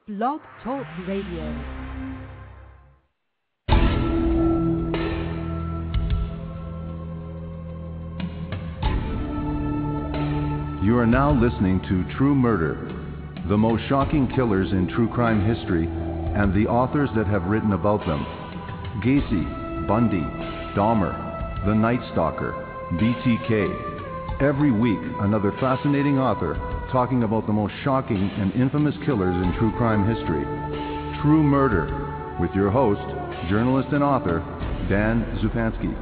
Blog Talk Radio. You are now listening to True Murder, the most shocking killers in true crime history, and the authors that have written about them. Gacy, Bundy, Dahmer, The Night Stalker, BTK. Every week, another fascinating author talking about the most shocking and infamous killers in true crime history. True Murder, with your host, journalist and author, Dan Zupansky.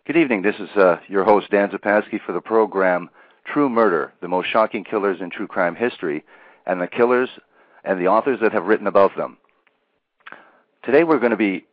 Good evening. This is your host, Dan Zupansky, for the program True Murder, the most shocking killers in true crime history, and the killers and the authors that have written about them. Today we're going to be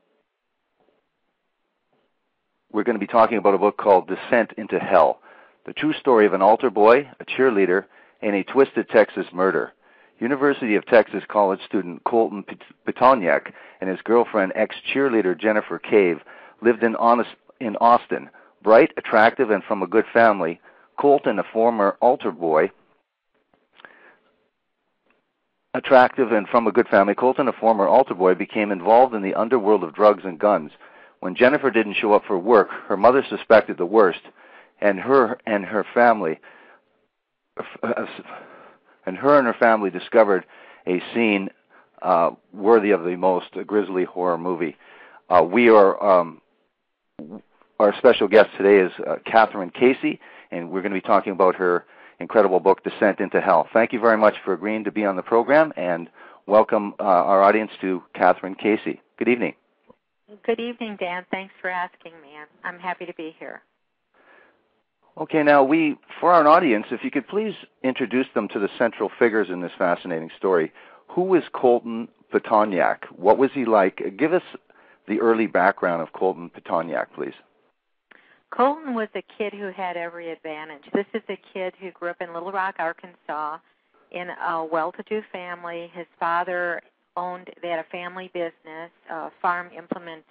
talking about a book called Descent into Hell, the true story of an altar boy, a cheerleader, and a twisted Texas murder. University of Texas college student Colton Pitonyak and his girlfriend, ex-cheerleader Jennifer Cave, lived in Austin. Bright, attractive, and from a good family, Colton, a former altar boy, became involved in the underworld of drugs and guns. When Jennifer didn't show up for work, her mother suspected the worst, and her and her family discovered a scene worthy of the most grisly horror movie. Our special guest today is KATHRYN Casey, and we're going to be talking about her incredible book, Descent into Hell. Thank you very much for agreeing to be on the program, and welcome our audience to KATHRYN Casey. Good evening. Good evening, Dan. Thanks for asking me. I'm happy to be here. Okay, now for our audience, if you could please introduce them to the central figures in this fascinating story. Who is Colton Pitonyak? What was he like? Give us the early background of Colton Pitonyak, please. Colton was a kid who had every advantage. This is a kid who grew up in Little Rock, Arkansas, in a well-to-do family. His father they had a family business, a farm implement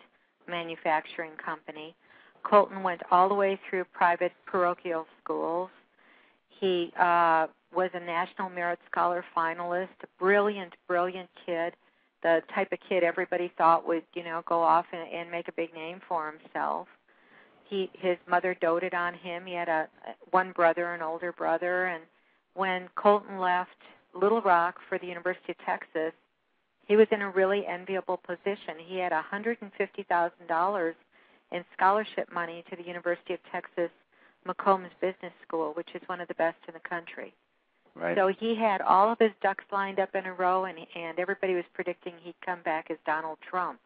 manufacturing company. Colton went all the way through private parochial schools. He was a National Merit Scholar finalist, a brilliant, brilliant kid, the type of kid everybody thought would, go off and make a big name for himself. His mother doted on him. He had one brother, an older brother, and when Colton left Little Rock for the University of Texas, he was in a really enviable position. He had $150,000 in scholarship money to the University of Texas McCombs Business School, which is one of the best in the country. Right. So he had all of his ducks lined up in a row, and everybody was predicting he'd come back as Donald Trump,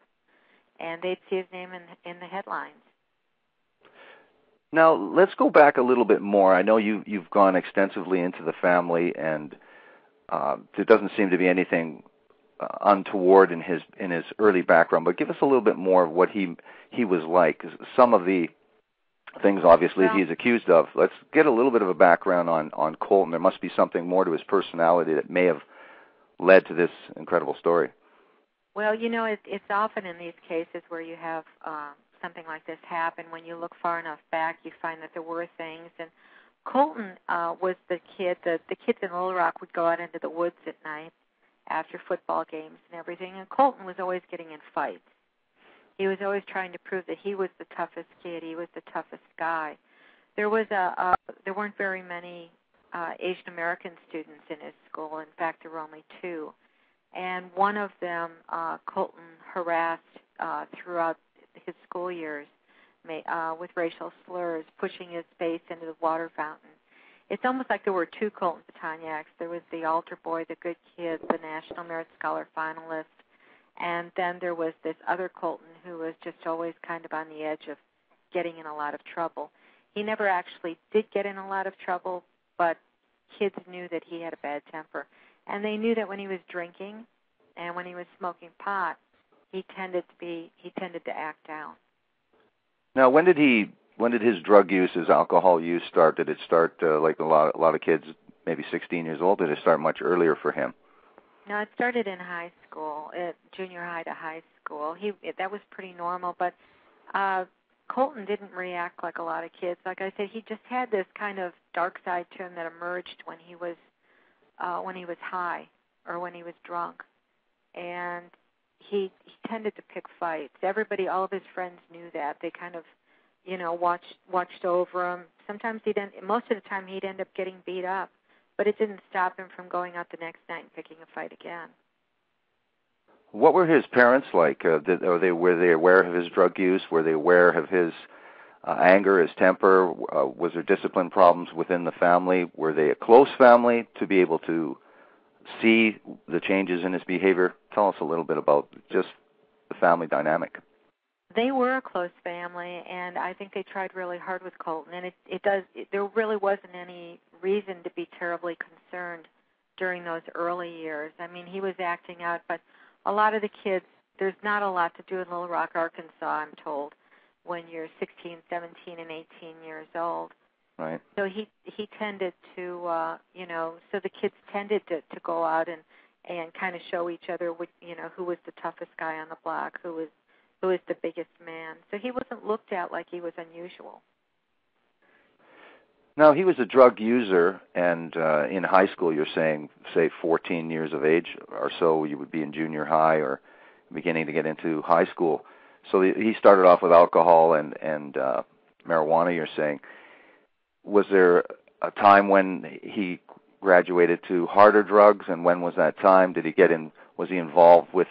and they'd see his name in the headlines. Now, let's go back a little bit more. I know you've gone extensively into the family, and there doesn't seem to be anything untoward in his early background, but give us a little bit more of what he was like. Some of the things, obviously, he's accused of. Let's get a little bit of a background on Colton. There must be something more to his personality that may have led to this incredible story. Well, it's often in these cases where you have something like this happen. When you look far enough back, you find that there were things. And Colton was the kid. The kids in Little Rock would go out into the woods at night after football games and everything, and Colton was always getting in fights. He was always trying to prove that he was the toughest kid. He was the toughest guy. There weren't very many Asian American students in his school. In fact, there were only 2. And one of them, Colton harassed throughout his school years with racial slurs, pushing his face into the water fountain. It's almost like there were 2 Colton Pitonyaks. There was the altar boy, the good kid, the National Merit Scholar finalist, and then there was this other Colton who was just always kind of on the edge of getting in a lot of trouble. He never actually did get in a lot of trouble, but kids knew that he had a bad temper. And they knew that when he was drinking and when he was smoking pot, he tended to act out. Now, when did his drug use, his alcohol use start? Did it start like a lot of kids, maybe 16 years old? Did it start much earlier for him? No, it started in high school, junior high to high school. That was pretty normal, but Colton didn't react like a lot of kids. Like I said, he just had this kind of dark side to him that emerged when he was high or when he was drunk, and he tended to pick fights. Everybody, all of his friends knew that. They kind of, watched over him. Sometimes most of the time he'd end up getting beat up, but it didn't stop him from going out the next night and picking a fight again. What were his parents like? Were they aware of his drug use? Were they aware of his anger, his temper? Was there discipline problems within the family? Were they a close family to be able to see the changes in his behavior? Tell us a little bit about just the family dynamic. They were a close family, and I think they tried really hard with Colton. And there really wasn't any reason to be terribly concerned during those early years. I mean, he was acting out, but a lot of the kids, there's not a lot to do in Little Rock, Arkansas, I'm told, when you're 16, 17, and 18 years old. Right. So he tended to, so the kids tended to go out and kind of show each other, who was the toughest guy on the block, who was the biggest man. So he wasn't looked at like he was unusual. Now, he was a drug user, and in high school, you're saying, say, 14 years of age or so, you would be in junior high or beginning to get into high school. So he started off with alcohol and marijuana, you're saying. Was there a time when he graduated to harder drugs, and when was that time? Did he was he involved with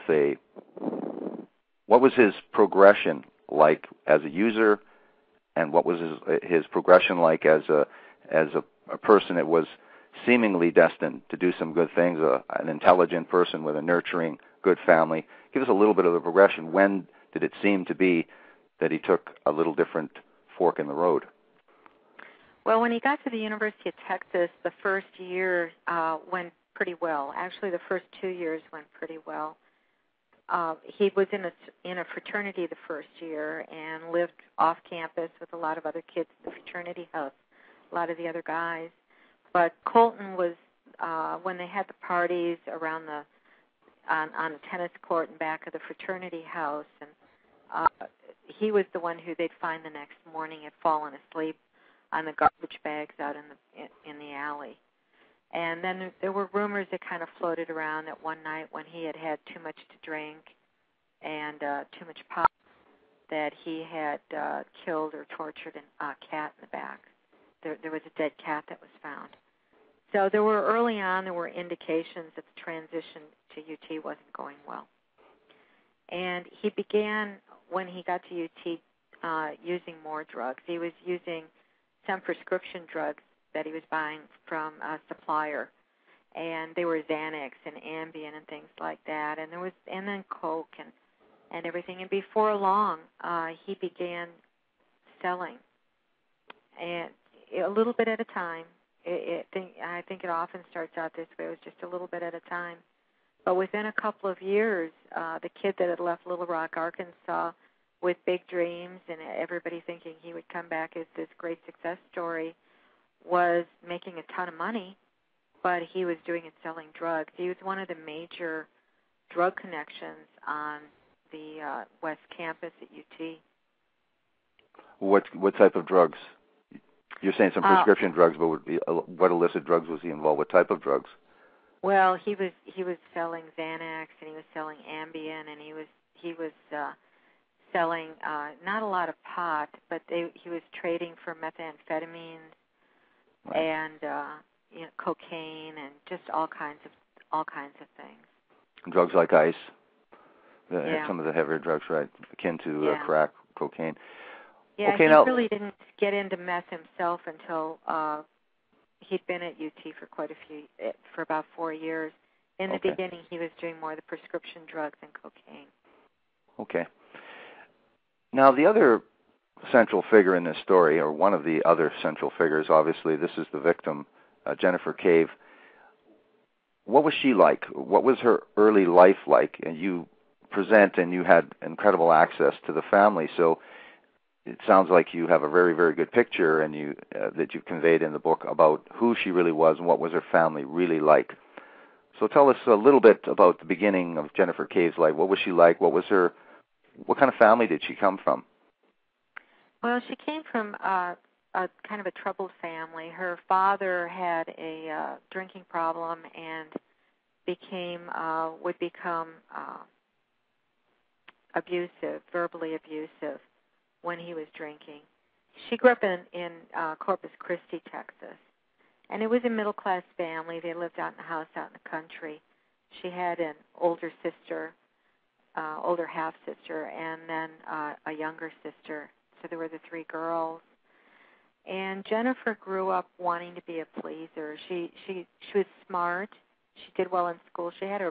what was his progression like as a user, and what was his progression like as a person that was seemingly destined to do some good things, an intelligent person with a nurturing, good family? Give us a little bit of the progression. When did it seem to be that he took a little different fork in the road? Well, when he got to the University of Texas, the first year went pretty well. Actually, the first 2 years went pretty well. He was in a fraternity the first year and lived off campus with a lot of other kids in the fraternity house, a lot of the other guys. But Colton was, when they had the parties around on the tennis court and back of the fraternity house, and he was the one who they'd find the next morning had fallen asleep on the garbage bags out in the alley. And then there were rumors that kind of floated around that one night when he had too much to drink and too much pot, that he had killed or tortured a cat in the back. There was a dead cat that was found. So there were indications that the transition to UT wasn't going well. And he began, when he got to UT, using more drugs. He was using some prescription drugs that he was buying from a supplier, and they were Xanax and Ambien and things like that, and then Coke and everything. And before long, he began selling, and a little bit at a time. I think it often starts out this way. It was just a little bit at a time. But within a couple of years, the kid that had left Little Rock, Arkansas, with big dreams and everybody thinking he would come back as this great success story, was making a ton of money, but he was doing and selling drugs. He was one of the major drug connections on the West Campus at UT. What type of drugs? You're saying some prescription drugs, but what illicit drugs was he involved? What type of drugs? Well, he was selling Xanax, and he was selling Ambien, and he was selling not a lot of pot, but he was trading for methamphetamines. Right. And cocaine and just all kinds of things. Drugs like ice, some of the heavier drugs, right, akin to crack, cocaine. Yeah, okay, he now, really didn't get into meth himself until he'd been at UT for about 4 years. In the beginning, he was doing more of the prescription drugs and cocaine. Okay. Now, the other central figure in this story, or one of the other central figures, obviously, this is the victim, Jennifer Cave. What was she like? What was her early life like? And you present, and you had incredible access to the family, so it sounds like you have a very, very good picture, and that you've conveyed in the book about who she really was and what was her family really like. So tell us a little bit about the beginning of Jennifer Cave's life. What was she like? What kind of family did she come from? Well, she came from a kind of a troubled family. Her father had a drinking problem and would become abusive, verbally abusive, when he was drinking. She grew up in Corpus Christi, Texas, and it was a middle-class family. They lived out in a house out in the country. She had an older sister, older half-sister, and then a younger sister. So there were the three girls. And Jennifer grew up wanting to be a pleaser. She was smart. She did well in school. She had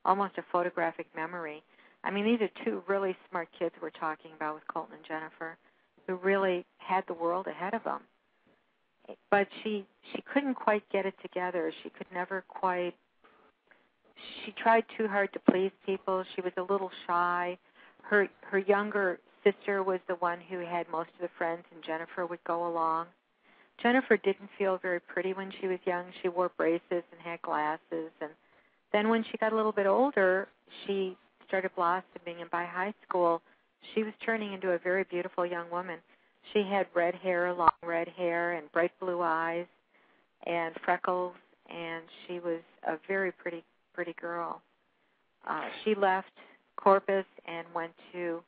almost a photographic memory. I mean, these are two really smart kids we're talking about with Colton and Jennifer, who really had the world ahead of them. But she couldn't quite get it together. She could never quite. She tried too hard to please people. She was a little shy. Her younger sister was the one who had most of the friends, and Jennifer would go along. Jennifer didn't feel very pretty when she was young. She wore braces and had glasses. And then when she got a little bit older, she started blossoming, and by high school, she was turning into a very beautiful young woman. She had red hair, long red hair, and bright blue eyes, and freckles, and she was a very pretty girl. She left Corpus and went to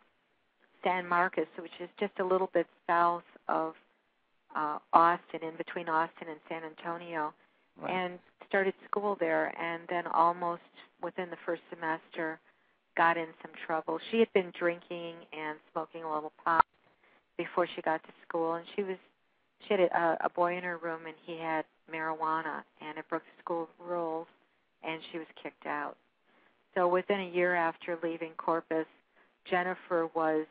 San Marcos, which is just a little bit south of Austin, in between Austin and San Antonio, right, and started school there, and then almost within the first semester got in some trouble. She had been drinking and smoking a little pot before she got to school, and she had a boy in her room, and he had marijuana, and it broke the school rules, and she was kicked out. So within a year after leaving Corpus, Jennifer was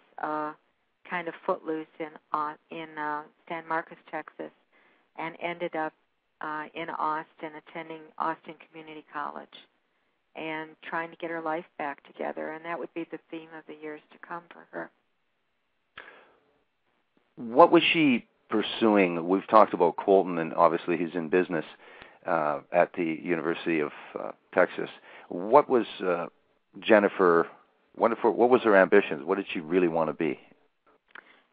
kind of footloose in San Marcos, Texas, and ended up in Austin, attending Austin Community College and trying to get her life back together, and that would be the theme of the years to come for her. What was she pursuing? We've talked about Colton, and obviously he's in business at the University of Texas. What was Jennifer? What was her ambitions? What did she really want to be?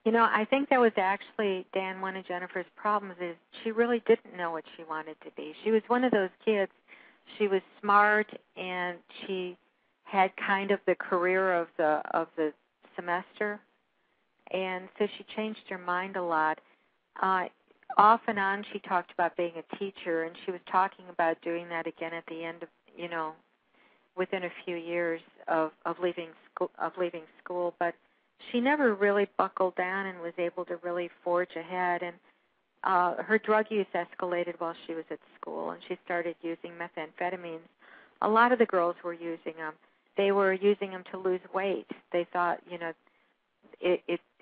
You know, I think that was actually, Dan, one of Jennifer's problems is she really didn't know what she wanted to be. She was one of those kids. She was smart, and she had kind of the career of the semester, and so she changed her mind a lot. Off and on, she talked about being a teacher, and she was talking about doing that again at the end of, within a few years of leaving school. But she never really buckled down and was able to really forge ahead. And her drug use escalated while she was at school, and she started using methamphetamines. A lot of the girls were using them. They were using them to lose weight. They thought,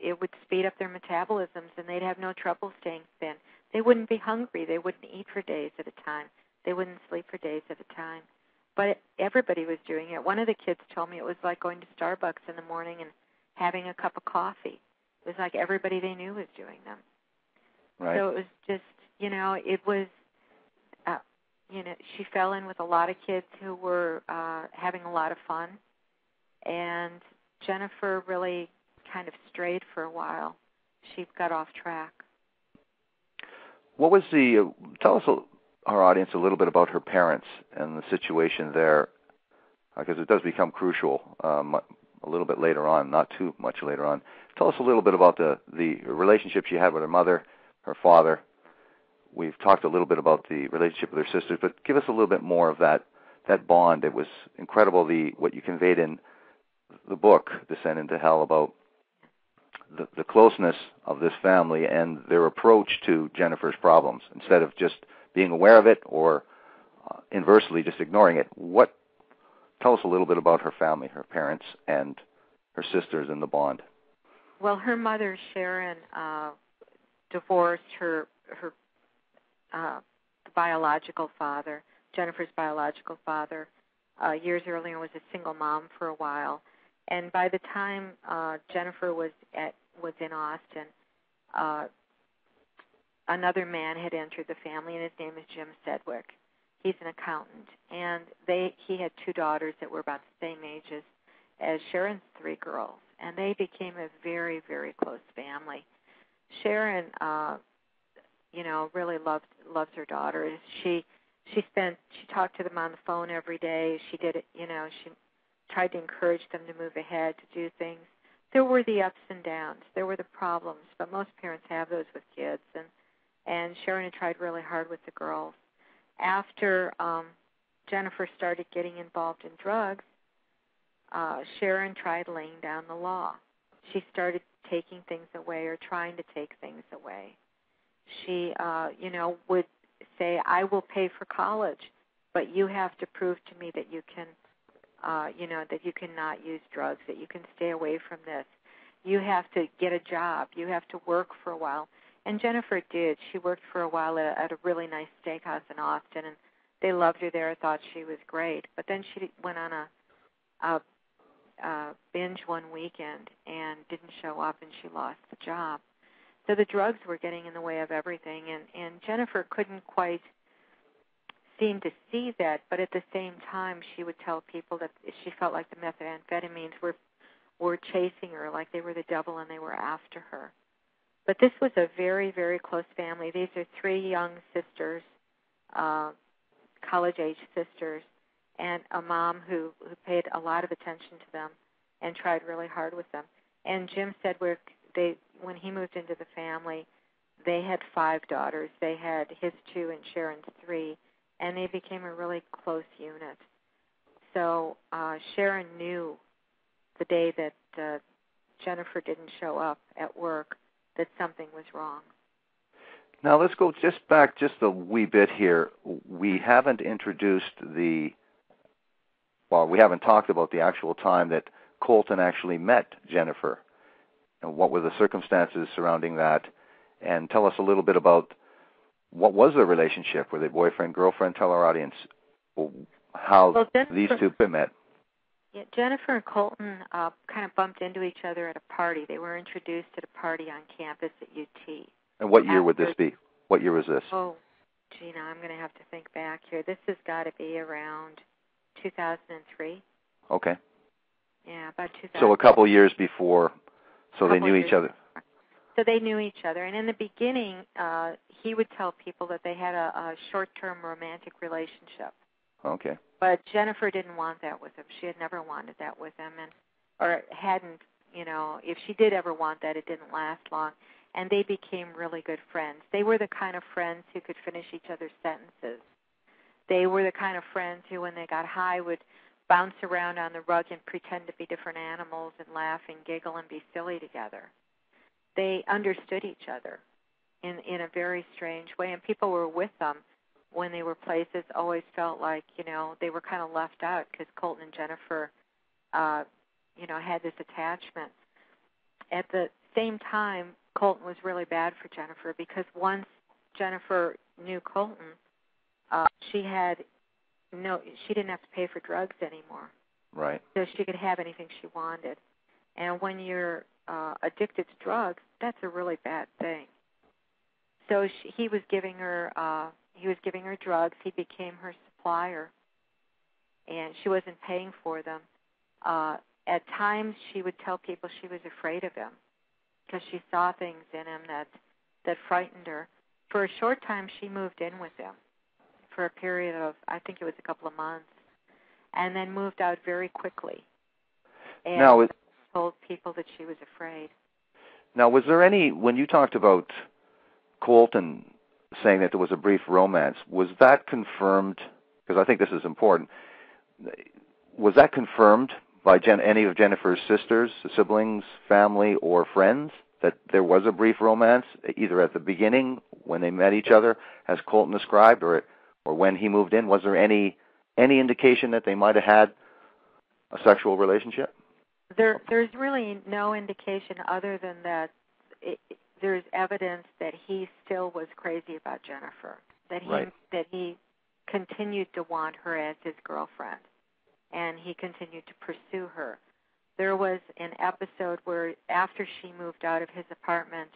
it would speed up their metabolisms, and they'd have no trouble staying thin. They wouldn't be hungry. They wouldn't eat for days at a time. They wouldn't sleep for days at a time. But everybody was doing it. One of the kids told me it was like going to Starbucks in the morning and having a cup of coffee. It was like everybody they knew was doing them. Right. So it was just, it was, she fell in with a lot of kids who were having a lot of fun, and Jennifer really kind of strayed for a while. She got off track. What was tell us, our audience, a little bit about her parents and the situation there, because it does become crucial a little bit later on, not too much later on. Tell us a little bit about the relationship she had with her mother, her father. We've talked a little bit about the relationship with her sisters, but give us a little bit more of that bond. It was incredible what you conveyed in the book, Descent into Hell, about the closeness of this family and their approach to Jennifer's problems, instead of just being aware of it or inversely just ignoring it. Tell us a little bit about her family, her parents, and her sisters and the bond. Well, her mother, Sharon, divorced her biological father, Jennifer's biological father, years earlier, was a single mom for a while. And by the time Jennifer was in Austin, another man had entered the family, and his name is Jim Sedgwick. He's an accountant, and he had two daughters that were about the same age as Sharon's three girls. and they became a very, very close family. Sharon, really loves her daughters. She talked to them on the phone every day. She did it, she tried to encourage them to move ahead, to do things. There were the ups and downs. There were the problems, but most parents have those with kids, and Sharon had tried really hard with the girls. After Jennifer started getting involved in drugs, Sharon tried laying down the law. She started taking things away or trying to take things away. She, would say, I will pay for college, but you have to prove to me that you can, that you cannot use drugs, that you can stay away from this. You have to get a job. You have to work for a while. And Jennifer did. She worked for a while at a really nice steakhouse in Austin, and they loved her there, thought she was great. But then she went on a binge one weekend and didn't show up, and she lost the job. So the drugs were getting in the way of everything, and Jennifer couldn't quite seem to see that, but at the same time she would tell people that she felt like the methamphetamines were chasing her, like they were the devil and they were after her. But this was a very, very close family. These are three young sisters, college-age sisters, and a mom who paid a lot of attention to them and tried really hard with them. And Jim said when he moved into the family, they had 5 daughters. They had his 2 and Sharon's 3, and they became a really close unit. So Sharon knew the day that Jennifer didn't show up at work that something was wrong. Now let's go back a wee bit here. We haven't introduced we haven't talked about the actual time that Colton actually met Jennifer, and what were the circumstances surrounding that, and tell us a little bit about what was their relationship. Were they boyfriend, girlfriend? Tell our audience how these two met. Yeah, Jennifer and Colton kind of bumped into each other at a party. They were introduced at a party on campus at UT. And what year would this be? What year was this? Oh, Gina, I'm going to have to think back here. This has got to be around 2003. Okay. Yeah, about 2000. So a couple years before, so they knew each other. So they knew each other. And in the beginning, he would tell people that they had a short-term romantic relationship. Okay. But Jennifer didn't want that with him. She had never wanted that with him, or hadn't, if she did ever want that, it didn't last long. And they became really good friends. They were the kind of friends who could finish each other's sentences. They were the kind of friends who, when they got high, would bounce around on the rug and pretend to be different animals and laugh and giggle and be silly together. They understood each other in a very strange way, and people were with them when they were places always felt like, they were kind of left out because Colton and Jennifer, had this attachment. At the same time, Colton was really bad for Jennifer because once Jennifer knew Colton, she didn't have to pay for drugs anymore. Right. So she could have anything she wanted. And when you're addicted to drugs, that's a really bad thing. So he was giving her drugs. He became her supplier, and she wasn't paying for them. At times, she would tell people she was afraid of him because she saw things in him that frightened her. For a short time, she moved in with him for a period of, I think it was a couple of months, and then moved out very quickly. And told people that she was afraid. Now, was there any, when you talked about Colton saying that there was a brief romance, was that confirmed, because I think this is important, was that confirmed by any of Jennifer's sisters, siblings, family, or friends, that there was a brief romance, either at the beginning when they met each other, as Colton described, or when he moved in? Was there any indication that they might have had a sexual relationship? There's really no indication other than that there's evidence that he still was crazy about Jennifer, that he continued to want her as his girlfriend, and he continued to pursue her. There was an episode where after she moved out of his apartment,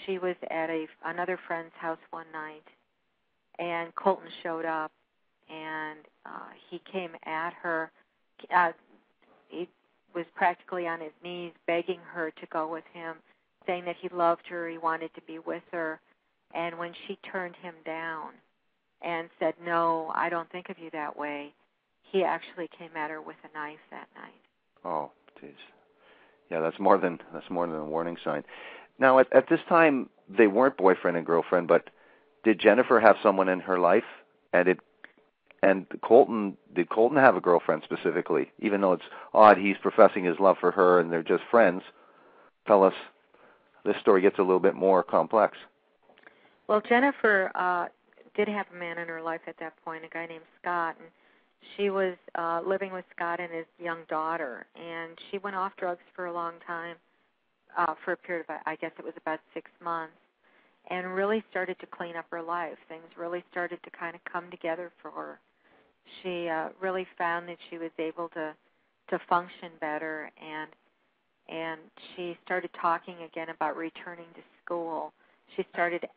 she was at another friend's house one night, and Colton showed up, and he came at her. was practically on his knees begging her to go with him, saying that he loved her, he wanted to be with her. And when she turned him down and said, "No, I don't think of you that way," he actually came at her with a knife that night. Oh, jeez. Yeah, that's more than a warning sign. Now, at this time, they weren't boyfriend and girlfriend, but did Jennifer have someone in her life? And did Colton have a girlfriend specifically? Even though it's odd, he's professing his love for her and they're just friends. Tell us, this story gets a little bit more complex. Well, Jennifer did have a man in her life at that point, a guy named Scott, and she was living with Scott and his young daughter, and she went off drugs for a long time, for a period of, I guess it was about 6 months, and really started to clean up her life. Things really started to kind of come together for her. She really found that she was able to function better, and she started talking again about returning to school. She started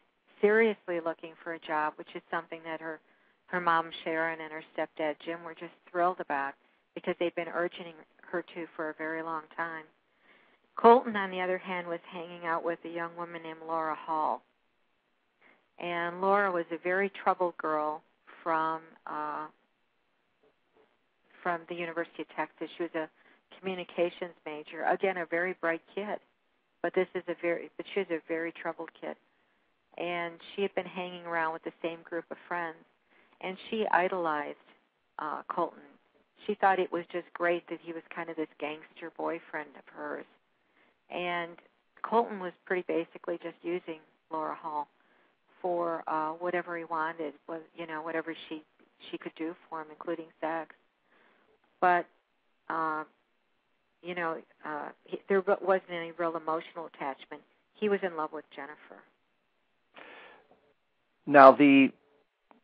seriously looking for a job, which is something that her mom, Sharon, and her stepdad, Jim, were just thrilled about because they'd been urging her to for a very long time. Colton, on the other hand, was hanging out with a young woman named Laura Hall. And Laura was a very troubled girl from the University of Texas. She was a communications major. Again, a very bright kid, but she was a very troubled kid. And she had been hanging around with the same group of friends, and she idolized Colton. She thought it was just great that he was kind of this gangster boyfriend of hers. And Colton was pretty basically just using Laura Hall for whatever he wanted, whatever she could do for him, including sex. But there wasn't any real emotional attachment. He was in love with Jennifer. Now, the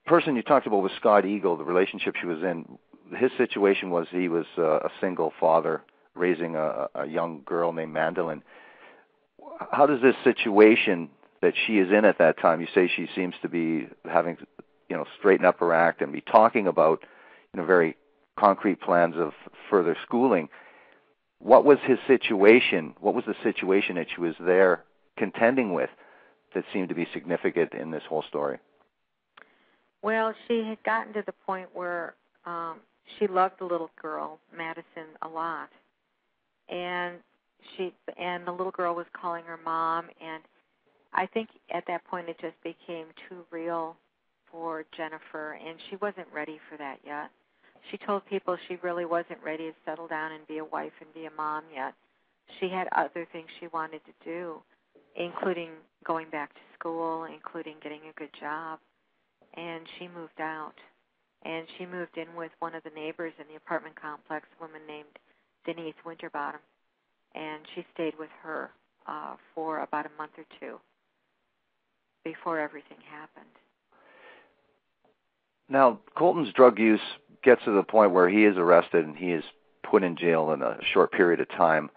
person you talked about was Scott Eagle, the relationship she was in. His situation was he was a single father raising a young girl named Mandolin. How does this situation that she is in at that time, you say she seems to be having, straighten up her act and be talking about, very concrete plans of further schooling. What was his situation? What was the situation that she was there contending with that seemed to be significant in this whole story? Well, she had gotten to the point where she loved the little girl, Madison, a lot. And the little girl was calling her mom, and I think at that point it just became too real for Jennifer, and she wasn't ready for that yet. She told people she really wasn't ready to settle down and be a wife and be a mom yet. She had other things she wanted to do, including going back to school, including getting a good job. And she moved out. And she moved in with one of the neighbors in the apartment complex, a woman named Denise Winterbottom. And she stayed with her for about a month or two before everything happened. Now, Colton's drug use gets to the point where he is arrested and he is put in jail in a short period of time.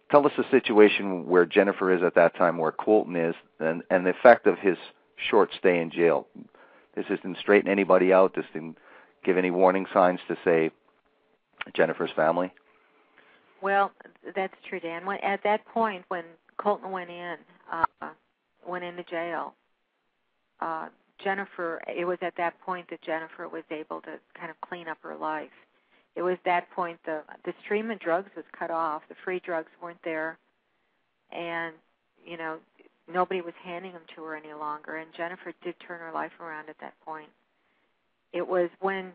Tell us the situation where Jennifer is at that time, where Colton is, and the effect of his short stay in jail. This didn't straighten anybody out. This didn't give any warning signs to, say, Jennifer's family? Well, that's true, Dan. At that point, when Colton went into jail, it was at that point that Jennifer was able to kind of clean up her life. It was that point the stream of drugs was cut off. The free drugs weren't there. And, nobody was handing them to her any longer. And Jennifer did turn her life around at that point. It was when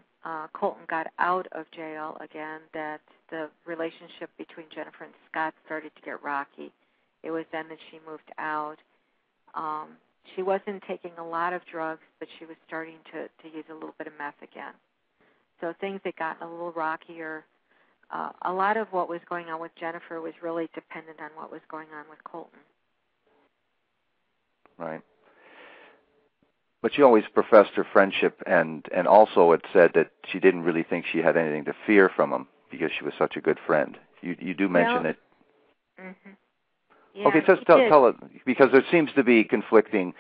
Colton got out of jail again that the relationship between Jennifer and Scott started to get rocky. It was then that she moved out. She wasn't taking a lot of drugs, but she was starting to use a little bit of meth again. So things had gotten a little rockier. A lot of what was going on with Jennifer was really dependent on what was going on with Colton. Right. But she always professed her friendship, and also it said that she didn't really think she had anything to fear from him because she was such a good friend. You do mention it. Mm-hmm. Yeah, okay, just tell it, because there seems to be conflicting.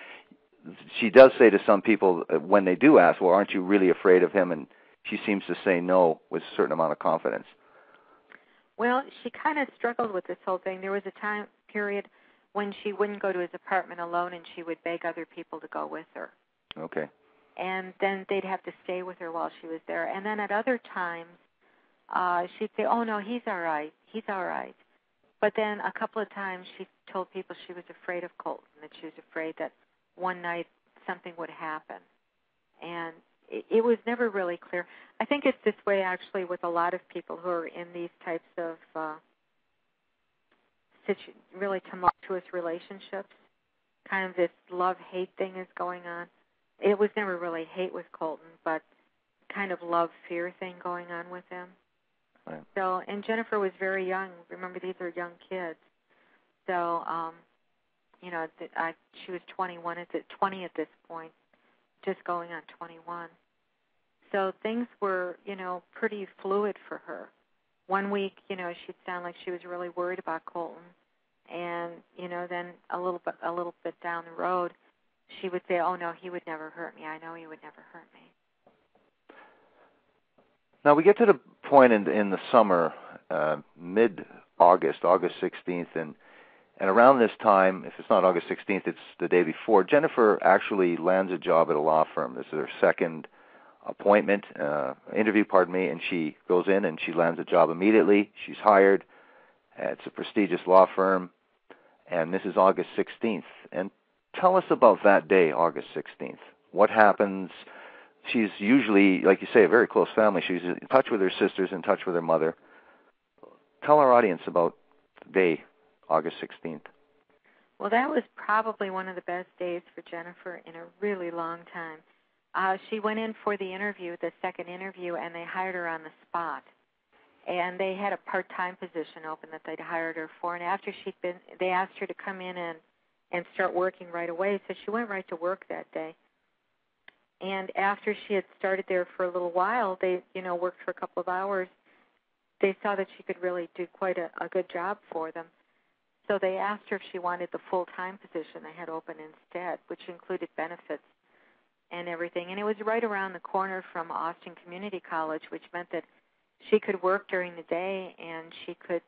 She does say to some people when they do ask, well, aren't you really afraid of him? And she seems to say no with a certain amount of confidence. Well, she kind of struggled with this whole thing. There was a time period when she wouldn't go to his apartment alone, and she would beg other people to go with her. Okay. And then they'd have to stay with her while she was there. And then at other times, she'd say, oh, no, he's all right. He's all right. But then a couple of times she told people she was afraid of Colton, that she was afraid that one night something would happen. And it was never really clear. I think it's this way, actually, with a lot of people who are in these types of really tumultuous relationships. Kind of this love-hate thing is going on. It was never really hate with Colton, but kind of love-fear thing going on with him. Right. So, and Jennifer was very young. Remember, these are young kids. So, she was 20 at this point, just going on 21. So things were, pretty fluid for her. One week, she'd sound like she was really worried about Colton, and then a little bit down the road, she would say, "Oh no, he would never hurt me. I know he would never hurt me." Now we get to the point in the summer, mid-August, August 16th, and around this time, if it's not August 16th, it's the day before, Jennifer actually lands a job at a law firm. This is her second interview, and she goes in and she lands a job immediately. She's hired. It's a prestigious law firm, and this is August 16th. And tell us about that day, August 16th. What happens? She's usually, like you say, a very close family. She's in touch with her sisters, in touch with her mother. Tell our audience about the day, August 16th. Well, that was probably one of the best days for Jennifer in a really long time. She went in for the interview, the second interview, and they hired her on the spot. And they had a part-time position open that they'd hired her for. And after they asked her to come in and start working right away. So she went right to work that day. And after she had started there for a little while, they, worked for a couple of hours. They saw that she could really do quite a good job for them. So they asked her if she wanted the full-time position they had open instead, which included benefits and everything. And it was right around the corner from Austin Community College, which meant that she could work during the day and she could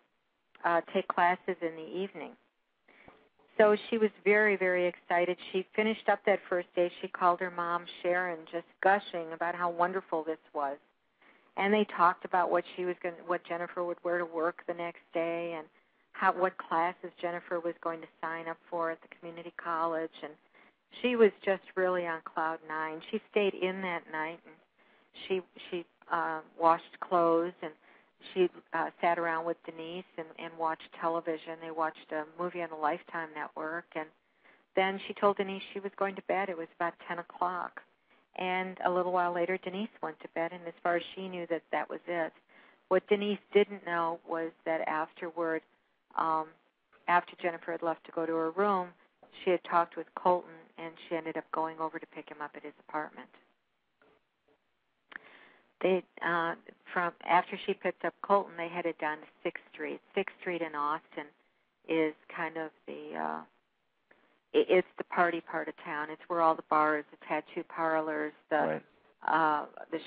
take classes in the evening. So she was very, very excited. She finished up that first day. She called her mom, Sharon, just gushing about how wonderful this was. And they talked about what Jennifer would wear to work the next day, and what classes Jennifer was going to sign up for at the community college. And she was just really on cloud nine. She stayed in that night, and she washed clothes, and she sat around with Denise and watched television. They watched a movie on the Lifetime Network, and then she told Denise she was going to bed. It was about 10 o'clock. And a little while later, Denise went to bed, and as far as she knew, that was it. What Denise didn't know was that afterward, after Jennifer had left to go to her room, she had talked with Colton, and she ended up going over to pick him up at his apartment. After she picked up Colton, they headed down to 6th Street. 6th Street in Austin is kind of it's the party part of town. It's where all the bars, the tattoo parlors, the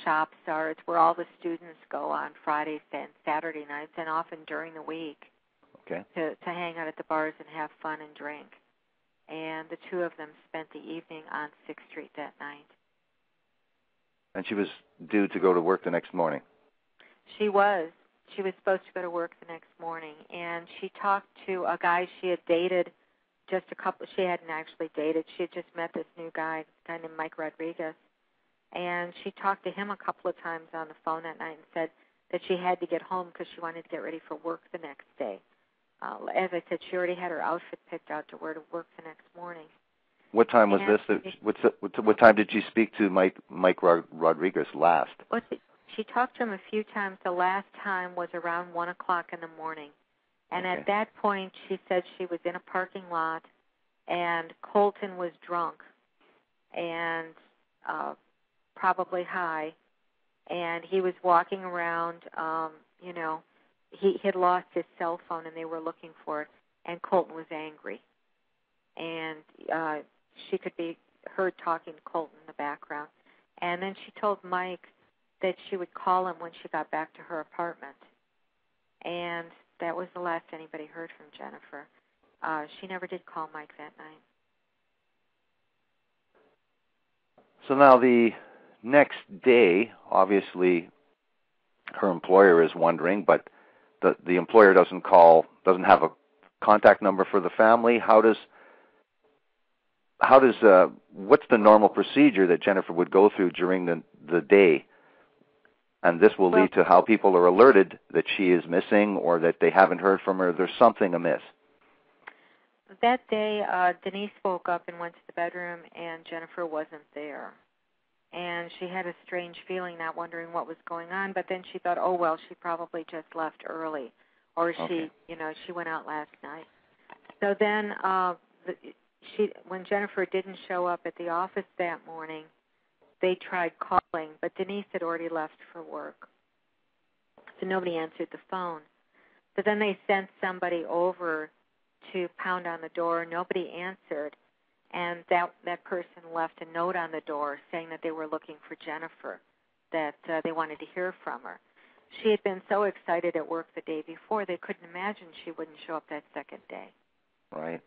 shops are. It's where all the students go on Fridays and Saturday nights, and often during the week to hang out at the bars and have fun and drink. And the two of them spent the evening on 6th Street that night. And she was due to go to work the next morning. She was. She was supposed to go to work the next morning. And she talked to a guy she had dated she hadn't actually dated. She had just met this new guy, named Mike Rodriguez. And she talked to him a couple of times on the phone that night and said that she had to get home because she wanted to get ready for work the next day. As I said, she already had her outfit picked out to wear to work the next morning. What time was this? What time did she speak to Mike Rodriguez last? Well, she talked to him a few times. The last time was around 1 o'clock in the morning. And at that point, she said she was in a parking lot, and Colton was drunk and probably high, and he was walking around, he had lost his cell phone, and they were looking for it, and Colton was angry. And she could be heard talking to Colton in the background. And then she told Mike that she would call him when she got back to her apartment. And that was the last anybody heard from Jennifer. She never did call Mike that night. So now the next day, obviously, her employer is wondering, but the employer doesn't have a contact number for the family. What's the normal procedure that Jennifer would go through during the day? And this will lead to how people are alerted that she is missing or that they haven't heard from her. There's something amiss. That day, Denise woke up and went to the bedroom, and Jennifer wasn't there. And she had a strange feeling, not wondering what was going on, but then she thought, oh, well, she probably just left early, or she went out last night. So then when Jennifer didn't show up at the office that morning, they tried calling, but Denise had already left for work. So nobody answered the phone. So then they sent somebody over to pound on the door. Nobody answered. And that person left a note on the door saying that they were looking for Jennifer, that they wanted to hear from her. She had been so excited at work the day before, they couldn't imagine she wouldn't show up that second day. Right.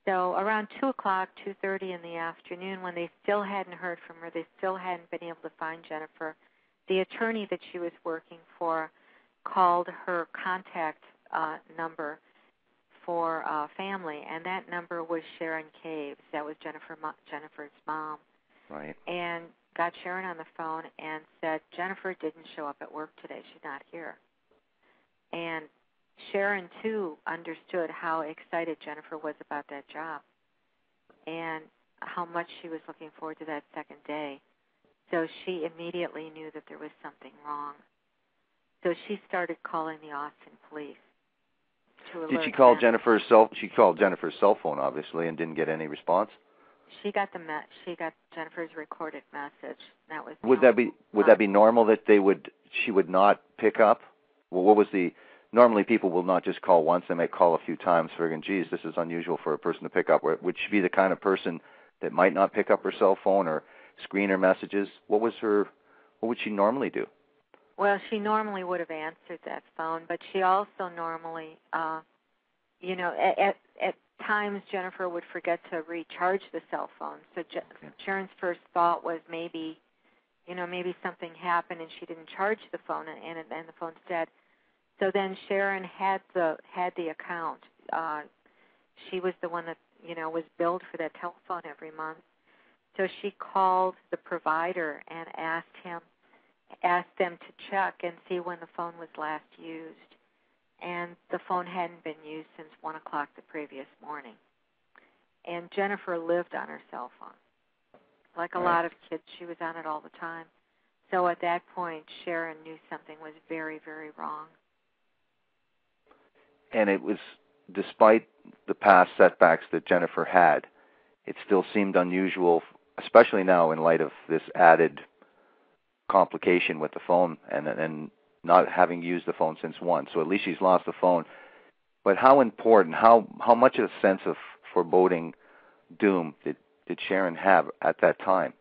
So around 2 o'clock, 2:30 in the afternoon, when they still hadn't heard from her, they still hadn't been able to find Jennifer, the attorney that she was working for called her contact number for family, and that number was Sharon Caves. That was Jennifer's mom. Right. And got Sharon on the phone and said, Jennifer didn't show up at work today. She's not here. And Sharon, too, understood how excited Jennifer was about that job and how much she was looking forward to that second day. So she immediately knew that there was something wrong. So she started calling the Austin police. Did she call Jennifer's cell? She called Jennifer's cell phone, obviously, and didn't get any response. She got Jennifer's recorded message. That was. Would that be normal that she would not pick up? Well, what was the? Normally, people will not just call once; they might call a few times. Friggin', geez, this is unusual for a person to pick up. Would she be the kind of person that might not pick up her cell phone or screen her messages? What would she normally do? Well, she normally would have answered that phone, but she also normally, at times Jennifer would forget to recharge the cell phone. So Sharon's first thought was maybe something happened and she didn't charge the phone and the phone's dead. So then Sharon had the account. She was the one that was billed for that telephone every month. So she called the provider and asked them to check and see when the phone was last used. And the phone hadn't been used since 1 o'clock the previous morning. And Jennifer lived on her cell phone. Like a lot of kids, she was on it all the time. So at that point, Sharon knew something was very, very wrong. And it was, despite the past setbacks that Jennifer had, it still seemed unusual, especially now in light of this added complication with the phone and not having used the phone since 1. So at least she's lost the phone. But how important, how much of a sense of foreboding doom did Sharon have at that time?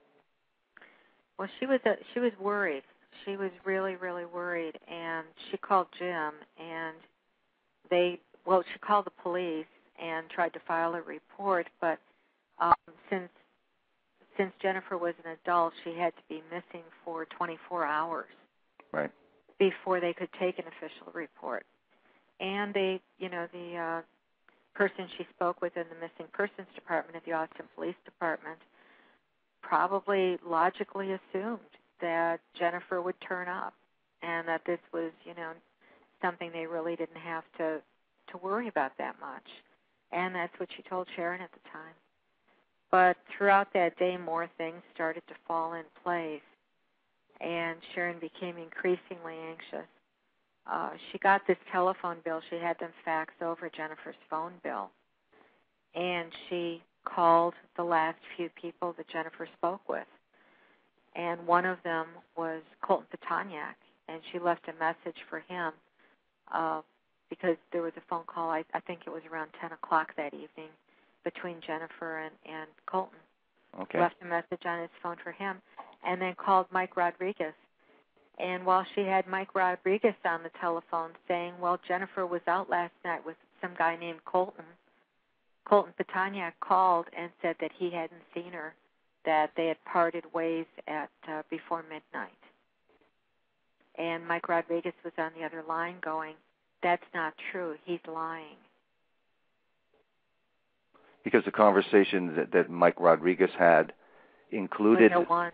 Well, she was worried. She was really, really worried, and she called Jim, and she called the police and tried to file a report, but since Jennifer was an adult, she had to be missing for 24 hours. Right. Before they could take an official report. And the person she spoke with in the missing persons department at the Austin Police Department probably logically assumed that Jennifer would turn up and that this was, something they really didn't have to worry about that much. And that's what she told Sharon at the time. But throughout that day, more things started to fall in place, and Sharon became increasingly anxious. She got this telephone bill. She had them fax over Jennifer's phone bill, and she called the last few people that Jennifer spoke with. And one of them was Colton Pitonyak, and she left a message for him because there was a phone call, I think it was around 10 o'clock that evening, between Jennifer and Colton. Okay. Left a message on his phone for him, and then called Mike Rodriguez And while she had Mike Rodriguez on the telephone saying, well, Jennifer was out last night with some guy named Colton, Colton Pitonyak called and said that he hadn't seen her, that they had parted ways at before midnight. And Mike Rodriguez was on the other line going, that's not true. He's lying. Because the conversation that Mike Rodriguez had included... Was one.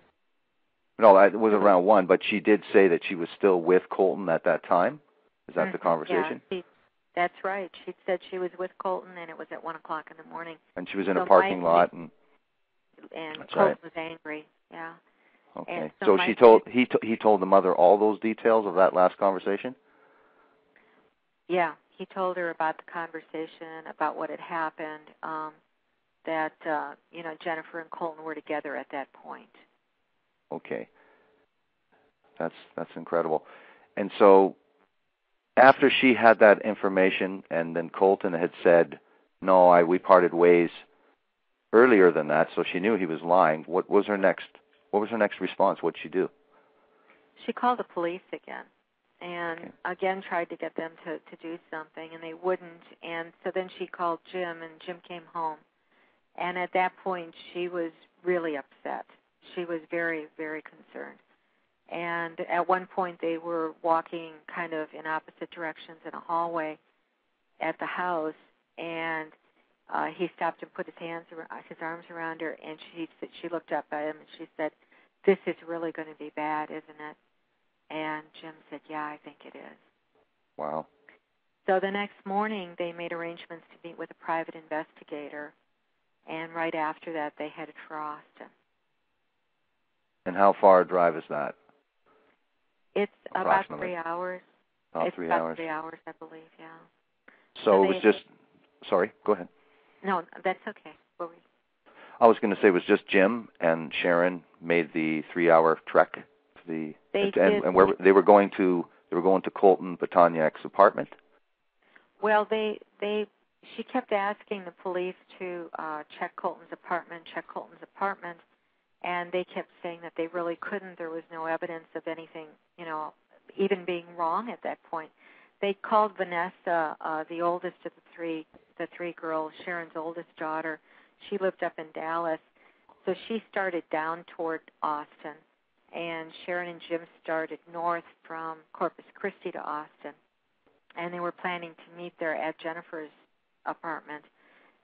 No, it was around 1, but she did say that she was still with Colton at that time? Is that the conversation? Yeah, that's right. She said she was with Colton, and it was at 1 o'clock in the morning. And she was in a parking lot, and Colton was angry. Yeah. Okay. So he told the mother all those details of that last conversation? Yeah, he told her about the conversation, about what had happened, that Jennifer and Colton were together at that point. Okay. That's incredible. And so after she had that information and then Colton had said, no, we parted ways earlier than that, so she knew he was lying, what was her next response? What did she do? She called the police again and again tried to get them to do something, and they wouldn't. And so then she called Jim, and Jim came home. And at that point, she was really upset. She was very, very concerned. And at one point, they were walking kind of in opposite directions in a hallway at the house, and he stopped and put his arms around her, and she looked up at him, and she said, this is really going to be bad, isn't it? And Jim said, yeah, I think it is. Wow. So the next morning, they made arrangements to meet with a private investigator, and right after that, they headed for Austin. And how far a drive is that? It's about 3 hours. About 3 hours. About 3 hours, I believe, yeah. So it was just... Sorry, go ahead. No, that's okay. What were you? I was going to say it was just Jim and Sharon made the 3-hour trek. They did. And where they were going to Colton Pitonyak's apartment. Well, she kept asking the police to check Colton's apartment, and they kept saying that they really couldn't. There was no evidence of anything, even being wrong at that point. They called Vanessa, the oldest of the three girls, Sharon's oldest daughter. She lived up in Dallas, so she started down toward Austin, and Sharon and Jim started north from Corpus Christi to Austin, and they were planning to meet there at Jennifer's apartment.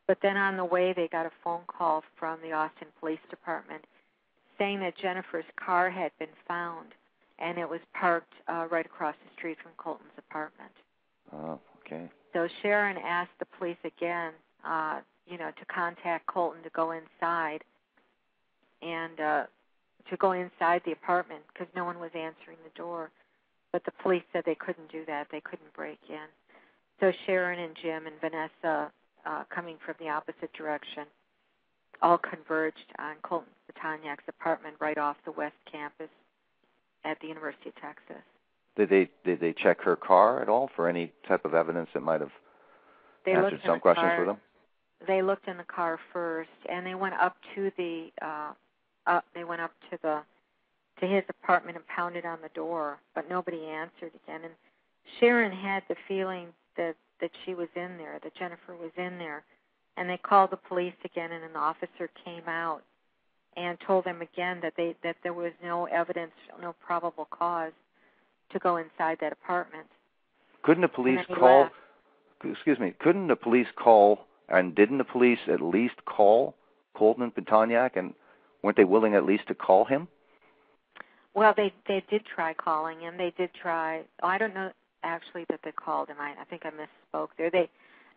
But then on the way, they got a phone call from the Austin Police Department saying that Jennifer's car had been found, and it was parked right across the street from Colton's apartment. Oh, okay. So Sharon asked the police again, to contact Colton to go inside and to go inside the apartment because no one was answering the door. But the police said they couldn't do that. They couldn't break in. So Sharon and Jim and Vanessa, coming from the opposite direction, all converged on Colton Pitonyak's apartment right off the West Campus at the University of Texas. Did they check her car at all for any type of evidence that might have answered some questions for them? They looked in the car first, and they went up to his apartment and pounded on the door, but nobody answered again. And Sharon had the feeling that she was in there, that Jennifer was in there, and they called the police again, and an officer came out and told them again that there was no evidence, no probable cause to go inside that apartment. Couldn't the police call? Excuse me. Couldn't the police call? And didn't the police at least call Colton Pitonyak? And weren't they willing at least to call him? Well, they did try calling him. They did try. I don't know actually that they called him. I think I misspoke there.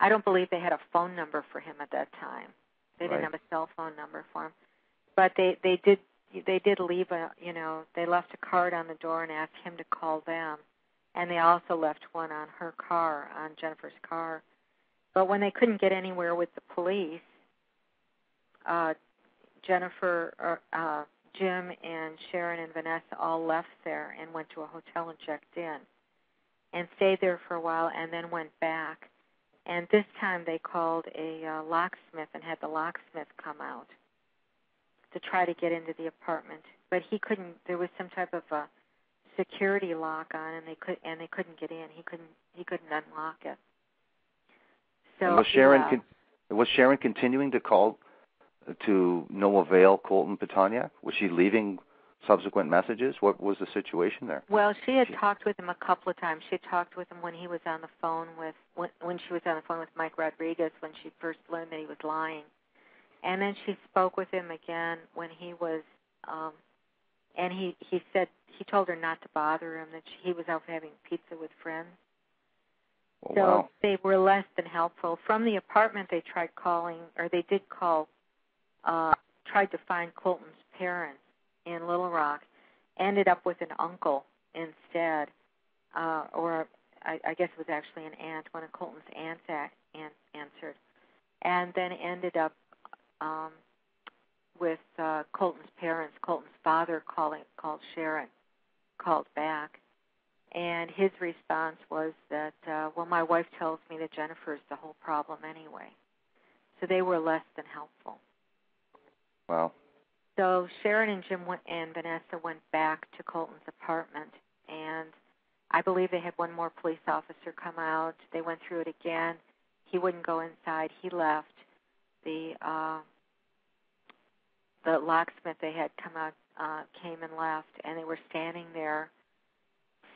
I don't believe they had a phone number for him at that time. They didn't have a cell phone number for him. But they did leave they left a card on the door and asked him to call them. And they also left one on her car, on Jennifer's car. But when they couldn't get anywhere with the police, Jim and Sharon and Vanessa all left there and went to a hotel and checked in and stayed there for a while and then went back. And this time they called a locksmith and had the locksmith come out to try to get into the apartment. But he couldn't. There was some type of a security lock on, and they couldn't get in. He couldn't unlock it. So and was Sharon continuing to call to no avail Colton Pitonyak? Was she leaving subsequent messages? What was the situation there? Well, she had talked with him a couple of times. She had talked with him when he was on the phone when she was on the phone with Mike Rodriguez when she first learned that he was lying. And then she spoke with him again when he was, and he said, he told her not to bother him, that he was out having pizza with friends. Oh, so wow. They were less than helpful. From the apartment, they tried calling, or they did call, tried to find Colton's parents in Little Rock, ended up with an uncle instead, or I guess it was actually an aunt, one of Colton's aunts answered, and then ended up with Colton's parents. Colton's father called Sharon, called back, and his response was that, well, my wife tells me that Jennifer's the whole problem anyway. So they were less than helpful. Wow. So Sharon and Jim and Vanessa went back to Colton's apartment, and I believe they had one more police officer come out. They went through it again. He wouldn't go inside. He left. The locksmith they had come out came and left, and they were standing there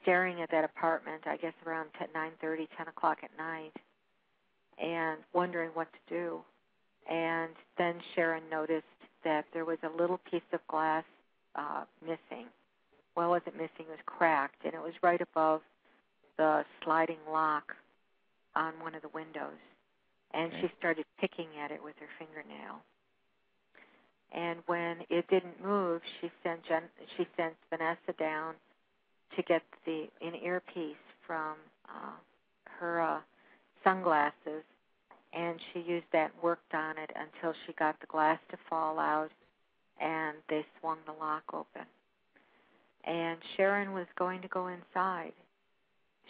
staring at that apartment, I guess around 9:30, 10 o'clock at night, and wondering what to do. And then Sharon noticed that there was a little piece of glass missing. Well, it wasn't missing, it was cracked, and it was right above the sliding lock on one of the windows. And she started picking at it with her fingernail. And when it didn't move, she sent Vanessa down to get an earpiece from her sunglasses, and she used that and worked on it until she got the glass to fall out, and they swung the lock open. And Sharon was going to go inside.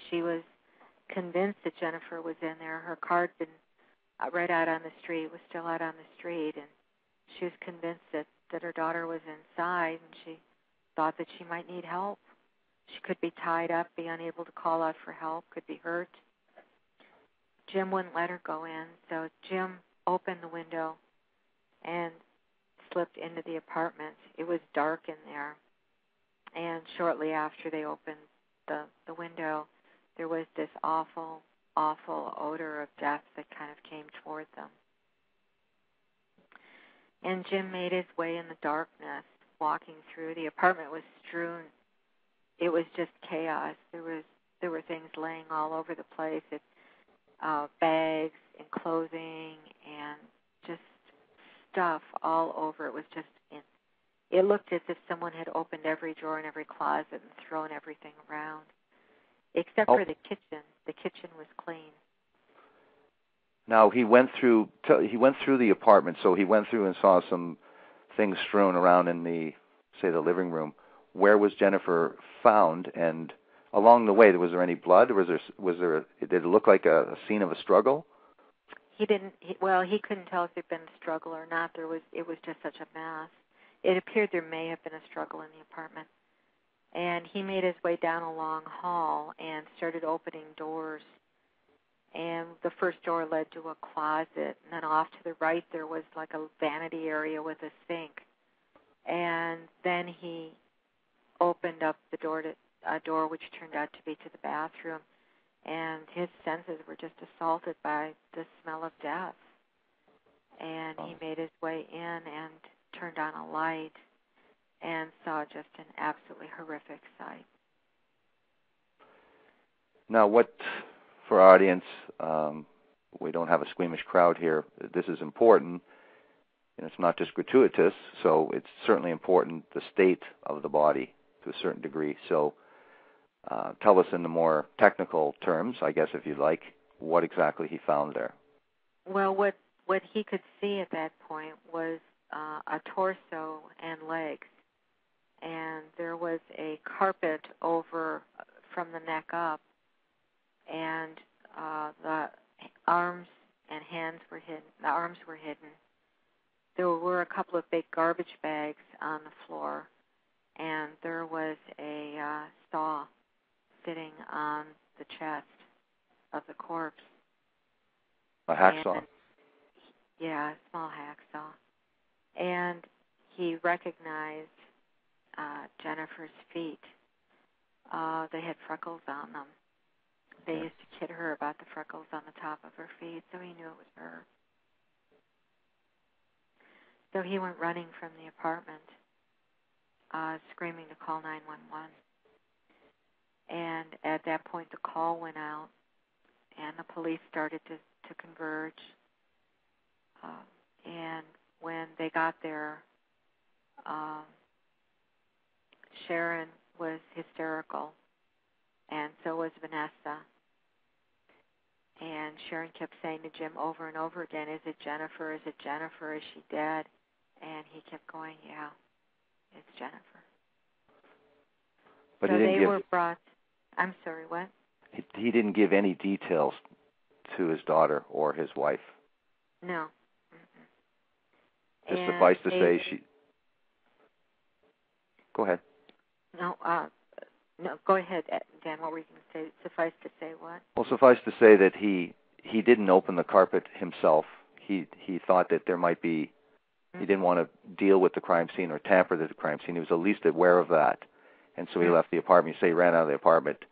She was convinced that Jennifer was in there. Her car had been right out on the street, was still out on the street, and she was convinced that her daughter was inside, and she thought that she might need help. She could be tied up, be unable to call out for help, could be hurt. Jim wouldn't let her go in, so Jim opened the window and slipped into the apartment. It was dark in there, and shortly after they opened the window, there was this awful, awful odor of death that kind of came toward them. And Jim made his way in the darkness, walking through. The apartment was strewn. It was just chaos. There were things laying all over the place. Bags and clothing and just stuff all over. It was just, it looked as if someone had opened every drawer and every closet and thrown everything around, except for the kitchen. The kitchen was clean. Now he went through the apartment, so he went through and saw some things strewn around in the living room. Where was Jennifer found? And along the way, was there any blood? Did it look like a scene of a struggle? He couldn't tell if there'd been a struggle or not. It was just such a mess. It appeared there may have been a struggle in the apartment. And he made his way down a long hall and started opening doors. And the first door led to a closet, and then off to the right there was like a vanity area with a sink. And then he opened up a door which turned out to be to the bathroom, and his senses were just assaulted by the smell of death. And he made his way in and turned on a light and saw just an absolutely horrific sight. Now, for our audience, we don't have a squeamish crowd here. This is important, and it's not just gratuitous, so it's certainly important, the state of the body to a certain degree. So tell us in the more technical terms, I guess, if you'd like, what exactly he found there. Well, what he could see at that point was a torso and legs, and there was a carpet over from the neck up, and the arms and hands were hidden. The arms were hidden. There were a couple of big garbage bags on the floor, and there was a saw sitting on the chest of the corpse. A hacksaw? Yeah, a small hacksaw. And he recognized Jennifer's feet. They had freckles on them. They used to kid her about the freckles on the top of her feet, so he knew it was her. So he went running from the apartment, screaming to call 911. And at that point, the call went out, and the police started to converge. And when they got there, Sharon was hysterical, and so was Vanessa. And Sharon kept saying to Jim over and over again, "Is it Jennifer? Is it Jennifer? Is she dead?" And he kept going, "Yeah, it's Jennifer." But so they were brought. I'm sorry, what? He didn't give any details to his daughter or his wife. No. Just suffice to say, she. Go ahead. No, go ahead, Dan. What were you going to say? Suffice to say what? Well, suffice to say that he didn't open the carpet himself. He thought that there might be. He didn't want to deal with the crime scene or tamper with the crime scene. He was at least aware of that, and so he left the apartment. He ran out of the apartment,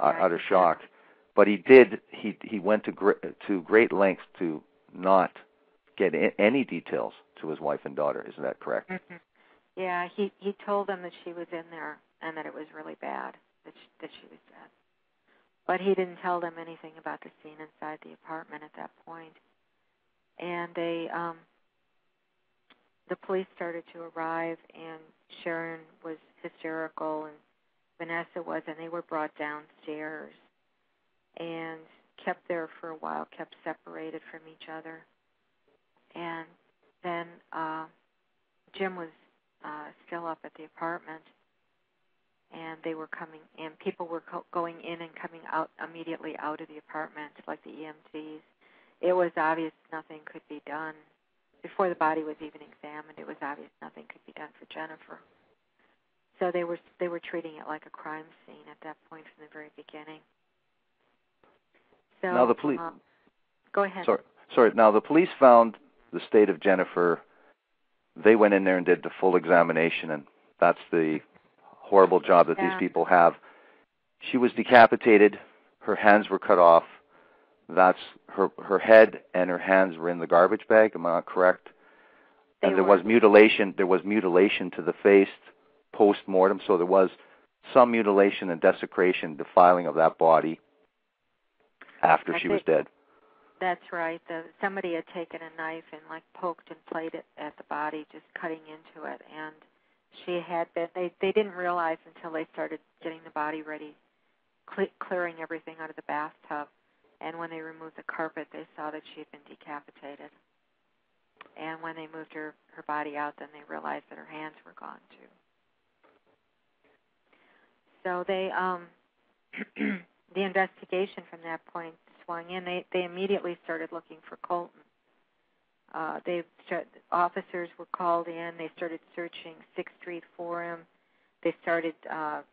utter shock. But he did. He went to great lengths to not get any details to his wife and daughter. Isn't that correct? Mm-hmm. Yeah, he told them that she was in there and that it was really bad, that she was dead. But he didn't tell them anything about the scene inside the apartment at that point. And the police started to arrive, and Sharon was hysterical, and Vanessa was, and they were brought downstairs and kept there for a while, kept separated from each other. And then Jim was still up at the apartment, and they were coming, and people were going in and coming out immediately out of the apartment, like the EMTs. It was obvious nothing could be done. Before the body was even examined, it was obvious nothing could be done for Jennifer. So they were treating it like a crime scene at that point from the very beginning. So now the police. Go ahead. Sorry. Now the police found the state of Jennifer. They went in there and did the full examination, and that's the horrible job that these people have. She was decapitated. Her hands were cut off. That's her head and her hands were in the garbage bag. Am I not correct? And there was mutilation. There was mutilation to the face post-mortem, so there was some mutilation and desecration, defiling of that body after she was dead. That's right. Somebody had taken a knife and poked and played it at the body, just cutting into it. And she had been. They didn't realize until they started getting the body ready, clearing everything out of the bathtub. And when they removed the carpet, they saw that she had been decapitated. And when they moved her body out, then they realized that her hands were gone too. So they, the investigation from that point swung in. They immediately started looking for Colton. Officers were called in. They started searching 6th Street for him. They started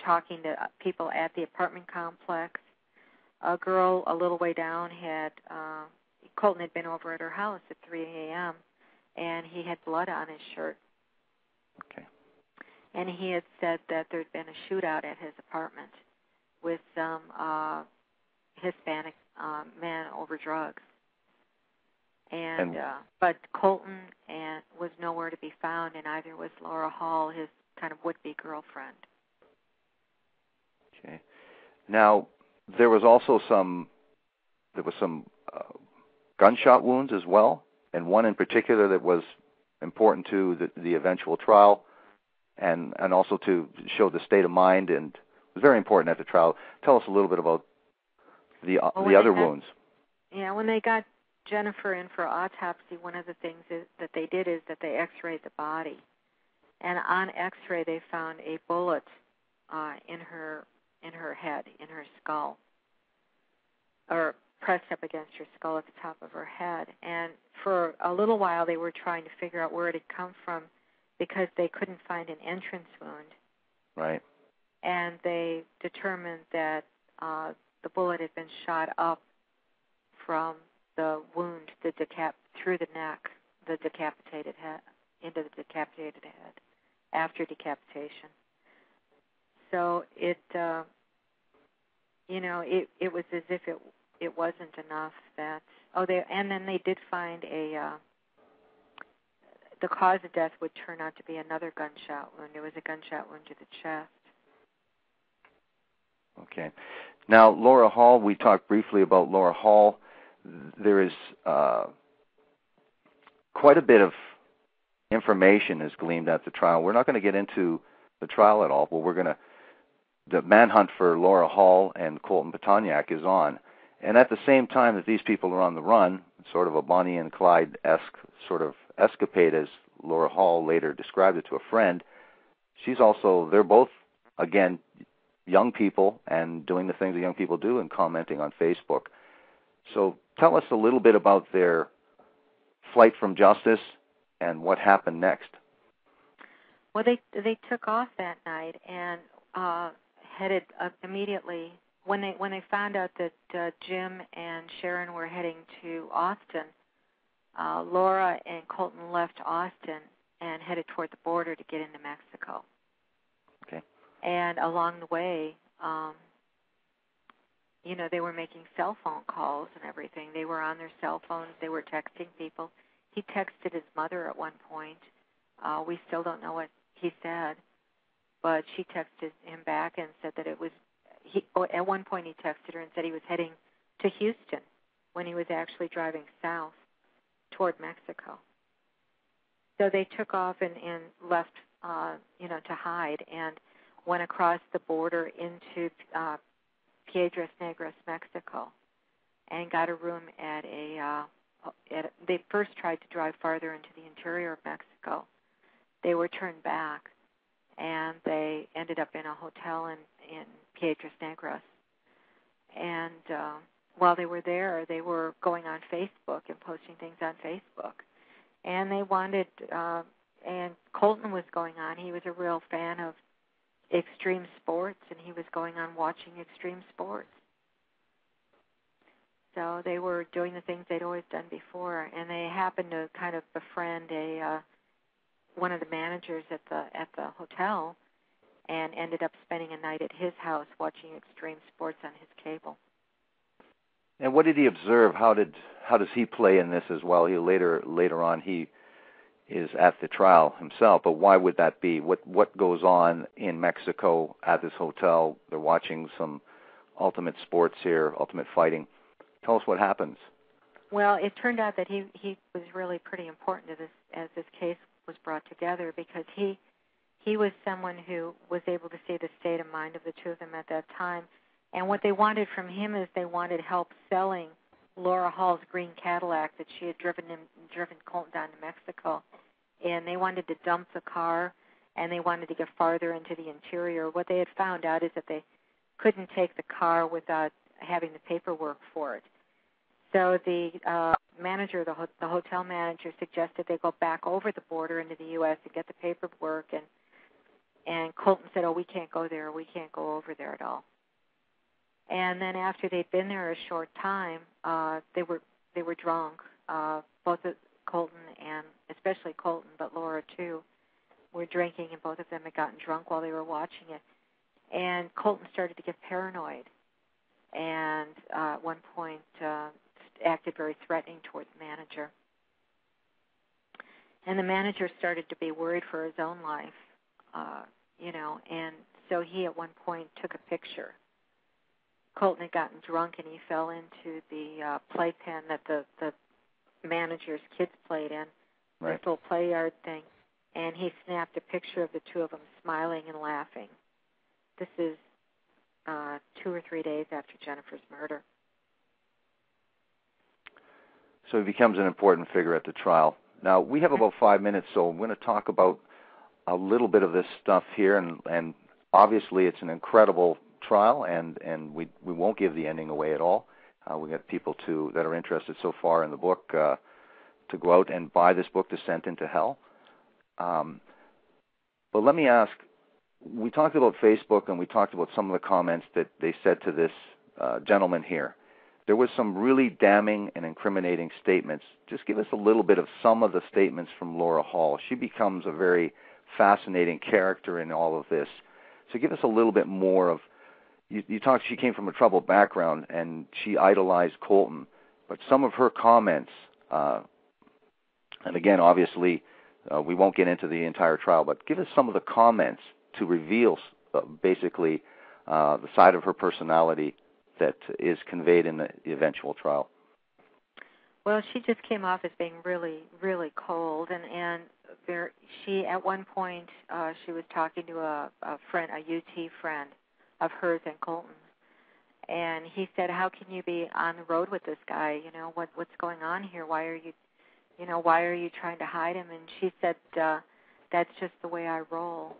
talking to people at the apartment complex. A girl a little way down Colton had been over at her house at 3 a.m., and he had blood on his shirt. Okay. And he had said that there'd been a shootout at his apartment with some Hispanic men over drugs. But Colton was nowhere to be found, and either was Laura Hall, his kind of would-be girlfriend. Okay. Now, there was also some gunshot wounds as well, and one in particular that was important to the eventual trial, and also to show the state of mind, and was very important at the trial. Tell us a little bit about the other wounds. Yeah, when they got Jennifer in for autopsy, one of the things that they did is that they x-rayed the body, and on x-ray they found a bullet in her head, in her skull, or pressed up against her skull at the top of her head. And for a little while they were trying to figure out where it had come from, because they couldn't find an entrance wound Right. And they determined that the bullet had been shot up from the wound through the neck, the decapitated head, into the decapitated head after decapitation. So it was as if it wasn't enough that then they did find the cause of death would turn out to be another gunshot wound. It was a gunshot wound to the chest. Okay. Now, Laura Hall, we talked briefly about Laura Hall. There is quite a bit of information is gleaned at the trial. We're not going to get into the trial at all, but the manhunt for Laura Hall and Colton Pitonyak is on. And at the same time that these people are on the run, sort of a Bonnie and Clyde-esque sort of escapade, as Laura Hall later described it to a friend, they're both, again, young people and doing the things that young people do and commenting on Facebook. So tell us a little bit about their flight from justice and what happened next. Well, they took off that night and headed immediately when they found out that Jim and Sharon were heading to Austin. Laura and Colton left Austin and headed toward the border to get into Mexico. Okay. And along the way, they were making cell phone calls and everything. They were on their cell phones. They were texting people. He texted his mother at one point. We still don't know what he said, but she texted him back and said that at one point he texted her and said he was heading to Houston when he was actually driving south toward Mexico. So they took off and left, to hide, and went across the border into Piedras Negras, Mexico, and got a room they first tried to drive farther into the interior of Mexico. They were turned back, and they ended up in a hotel in Piedras Negras. And while they were there, they were going on Facebook and posting things on Facebook. And they wanted, and Colton was going on. He was a real fan of extreme sports, and he was going on watching extreme sports. So they were doing the things they'd always done before, and they happened to kind of befriend one of the managers at the hotel, and ended up spending a night at his house watching extreme sports on his cable. And what did he observe? How does he play in this as well? He later on he is at the trial himself, but why would that be? What goes on in Mexico at this hotel? They're watching some ultimate sports here, ultimate fighting. Tell us what happens. Well, it turned out that he was really pretty important to this as this case was brought together, because he was someone who was able to see the state of mind of the two of them at that time. And what they wanted from him is they wanted help selling Laura Hall's green Cadillac that she had driven Colton down to Mexico. And they wanted to dump the car, and they wanted to get farther into the interior. What they had found out is that they couldn't take the car without having the paperwork for it. So the manager, the hotel manager, suggested they go back over the border into the U.S. and get the paperwork. And Colton said, "Oh, we can't go there. We can't go over there at all." And then after they'd been there a short time, they were drunk. Both Colton and especially Colton, but Laura too, were drinking, and both of them had gotten drunk while they were watching it. And Colton started to get paranoid, and at one point acted very threatening toward the manager. And the manager started to be worried for his own life, and so he at one point took a picture. Colton had gotten drunk, and he fell into the playpen that the manager's kids played in, right. This little play yard thing, and he snapped a picture of the two of them smiling and laughing. This is 2 or 3 days after Jennifer's murder. So he becomes an important figure at the trial. Now, we have about 5 minutes, so I'm going to talk about a little bit of this stuff here, and obviously it's an incredible trial, and we won't give the ending away at all. We got people that are interested so far in the book to go out and buy this book, Descent into Hell. But let me ask, we talked about Facebook, and we talked about some of the comments that they said to this gentleman here. There was some really damning and incriminating statements. Just give us a little bit of some of the statements from Laura Hall. She becomes a very fascinating character in all of this. So give us a little bit more of, you talked, she came from a troubled background, and she idolized Colton. But some of her comments, and again, obviously, we won't get into the entire trial, but give us some of the comments to reveal basically the side of her personality that is conveyed in the eventual trial. Well, she just came off as being really, really cold, and she at one point she was talking to a friend, a UT friend of hers and Colton's, and he said, "How can you be on the road with this guy? You know, what's going on here? Why are you trying to hide him?" And she said, "That's just the way I roll."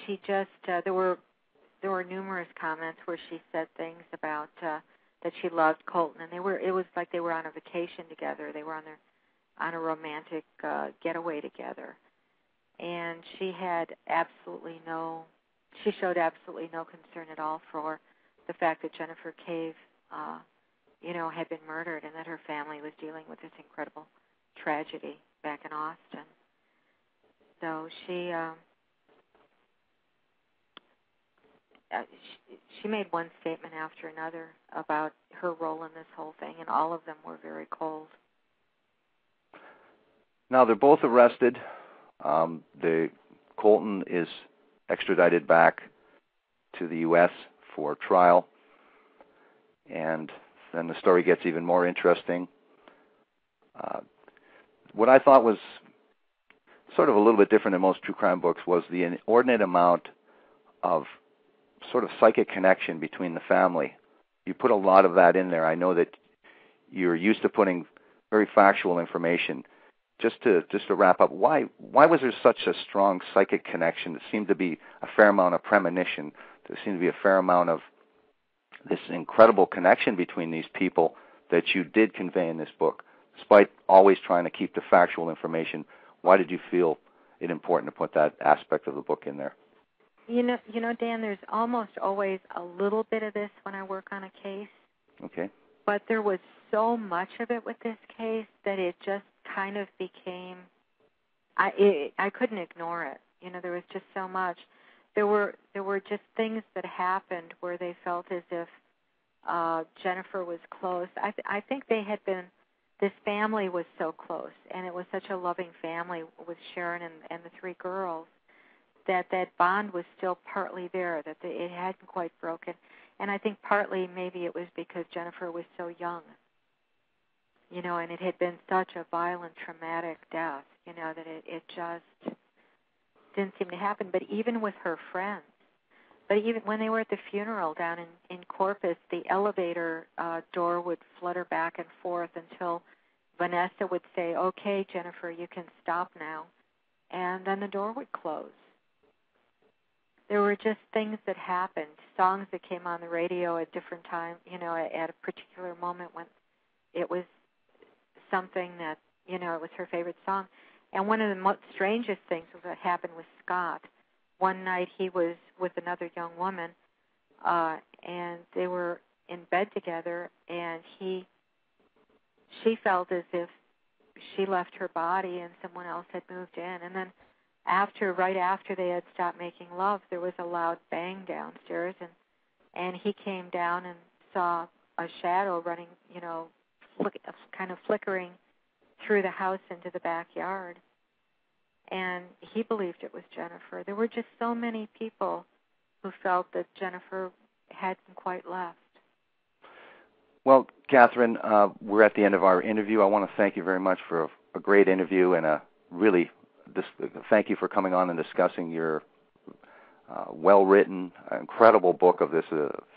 She just there were numerous comments where she said things about that she loved Colton, and it was like they were on a vacation together. They were on a romantic getaway together, and she showed absolutely no concern at all for the fact that Jennifer Cave, had been murdered, and that her family was dealing with this incredible tragedy back in Austin. So she made one statement after another about her role in this whole thing, and all of them were very cold. Now, they're both arrested. Colton is extradited back to the U.S. for trial, and then the story gets even more interesting. What I thought was sort of a little bit different than most true crime books was the inordinate amount of sort of psychic connection between the family. You put a lot of that in there. I know that you're used to putting very factual information. Just to wrap up, why was there such a strong psychic connection? There seemed to be a fair amount of premonition. There seemed to be a fair amount of this incredible connection between these people that you did convey in this book, despite always trying to keep the factual information. Why did you feel it important to put that aspect of the book in there? You know, Dan, there's almost always a little bit of this when I work on a case. Okay. But there was so much of it with this case that it just kind of became, I couldn't ignore it. You know, there was just so much. There were just things that happened where they felt as if Jennifer was close. I think they had been, this family was so close, and it was such a loving family with Sharon and the three girls, that bond was still partly there, that it hadn't quite broken. And I think partly maybe it was because Jennifer was so young, you know, and it had been such a violent, traumatic death, you know, that it just didn't seem to happen. But even with her friends, but even when they were at the funeral down in Corpus, the elevator door would flutter back and forth until Vanessa would say, "Okay, Jennifer, you can stop now," and then the door would close. There were just things that happened, songs that came on the radio at different times, you know, at a particular moment when it was something that, you know, it was her favorite song. And one of the most strangest things was what happened with Scott. One night he was with another young woman, and they were in bed together, and she felt as if she left her body and someone else had moved in. And then right after they had stopped making love, there was a loud bang downstairs, and he came down and saw a shadow running, you know, kind of flickering through the house into the backyard. And he believed it was Jennifer. There were just so many people who felt that Jennifer hadn't quite left. Well, KATHRYN, we're at the end of our interview. I want to thank you very much for a great interview and thank you for coming on and discussing your well-written, incredible book of this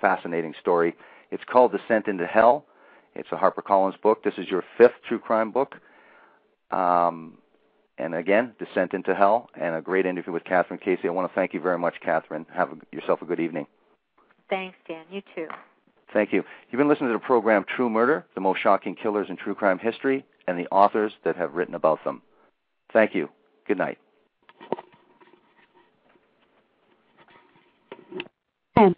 fascinating story. It's called Descent into Hell. It's a HarperCollins book. This is your 5th true crime book. And again, Descent into Hell, and a great interview with KATHRYN Casey. I want to thank you very much, KATHRYN. Have yourself a good evening. Thanks, Dan. You too. Thank you. You've been listening to the program True Murder, the most shocking killers in true crime history, and the authors that have written about them. Thank you. Good night. And